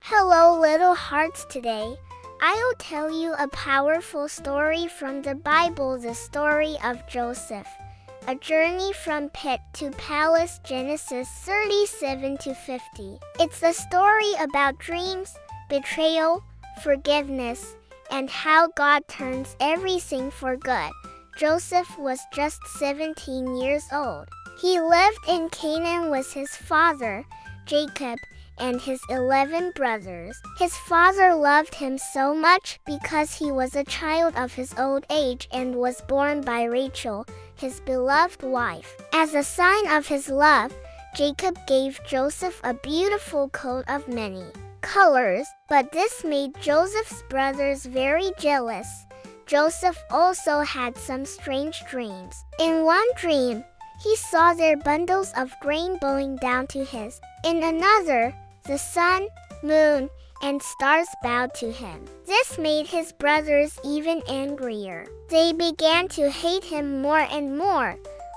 Hello, little hearts. Today, I'll tell you a powerful story from the Bible, the story of Joseph. A journey from pit to palace, Genesis 37 to 50. It's a story about dreams, betrayal, forgiveness, and how God turns everything for good. Joseph was just 17 years old. He lived in Canaan with his father, Jacob, and his 11 brothers. His father loved him so much because he was a child of his old age and was born by Rachel, his beloved wife. As a sign of his love, Jacob gave Joseph a beautiful coat of many colors, but this made Joseph's brothers very jealous. Joseph also had some strange dreams. In one dream, he saw their bundles of grain bowing down to his. In another, the sun, moon, and stars bowed to him. This made his brothers even angrier. They began to hate him more and more.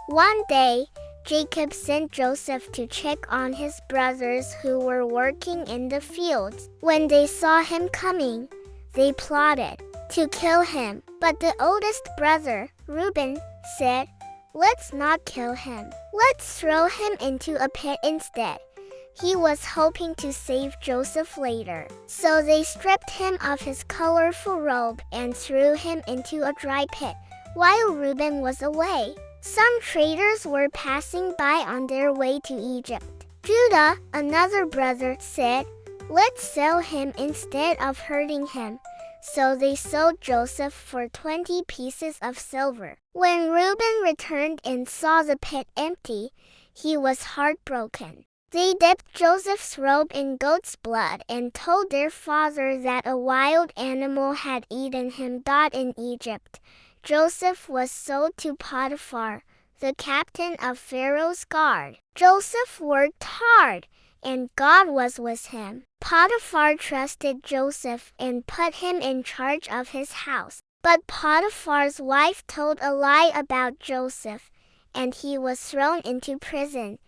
One day, Jacob sent Joseph to check on his brothers who were working in the fields. When they saw him coming, they plotted to kill him. But the oldest brother, Reuben, said, "Let's not kill him. Let's throw him into a pit instead." He was hoping to save Joseph later. So they stripped him of his colorful robe and threw him into a dry pit. While Reuben was away, some traders were passing by on their way to Egypt. Judah, another brother, said, "Let's sell him instead of hurting him." So they sold Joseph for 20 pieces of silver. When Reuben returned and saw the pit empty, he was heartbroken. They dipped Joseph's robe in goat's blood and told their father that a wild animal had eaten him. In Egypt, Joseph was sold to Potiphar, the captain of Pharaoh's guard. Joseph worked hard, and God was with him. Potiphar trusted Joseph and put him in charge of his house. But Potiphar's wife told a lie about Joseph, and he was thrown into prison,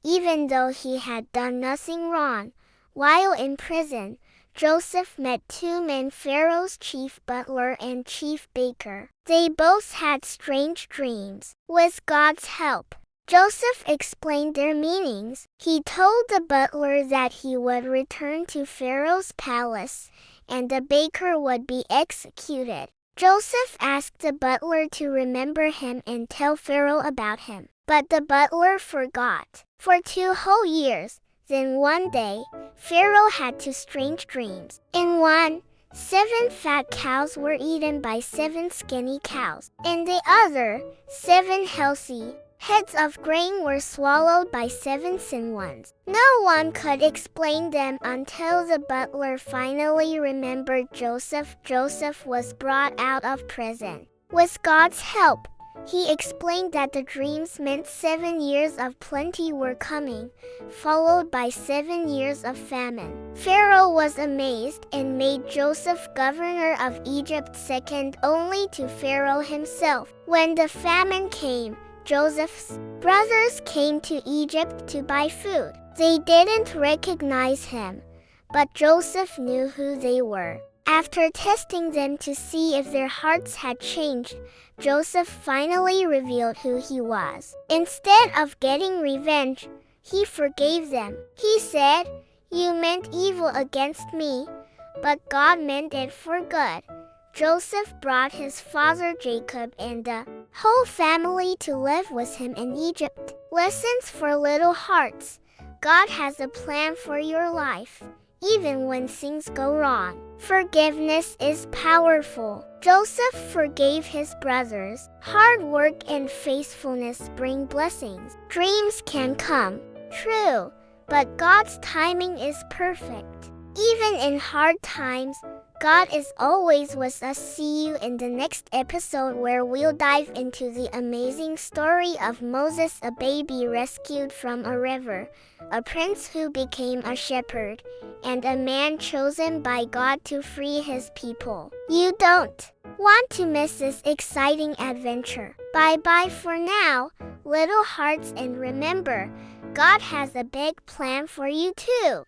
even though he had done nothing wrong. While in prison, Joseph met two men, Pharaoh's chief butler and chief baker. They both had strange dreams. With God's help, Joseph explained their meanings. He told the butler that he would return to Pharaoh's palace, and the baker would be executed. Joseph asked the butler to remember him and tell Pharaoh about him. But the butler forgot for 2 whole years. Then one day, Pharaoh had 2 strange dreams. In one, 7 fat cows were eaten by 7 skinny cows. In the other, 7 healthy heads of grain were swallowed by 7 thin ones. No one could explain them until the butler finally remembered Joseph. Joseph was brought out of prison. With God's help, he explained that the dreams meant 7 years of plenty were coming, followed by 7 years of famine. Pharaoh was amazed and made Joseph governor of Egypt, second only to Pharaoh himself. When the famine came, Joseph's brothers came to Egypt to buy food. They didn't recognize him, but Joseph knew who they were. After testing them to see if their hearts had changed, Joseph finally revealed who he was. Instead of getting revenge, he forgave them. He said, "You meant evil against me, but God meant it for good." Joseph brought his father Jacob and the whole family to live with him in Egypt. Lessons for little hearts. God has a plan for your life, even when things go wrong. Forgiveness is powerful. Joseph forgave his brothers. Hard work and faithfulness bring blessings. Dreams can come true, but God's timing is perfect. Even in hard times, God is always with us. See you in the next episode, where we'll dive into the amazing story of Moses, a baby rescued from a river, a prince who became a shepherd, and a man chosen by God to free his people. You don't want to miss this exciting adventure. Bye-bye for now, little hearts, and remember, God has a big plan for you too.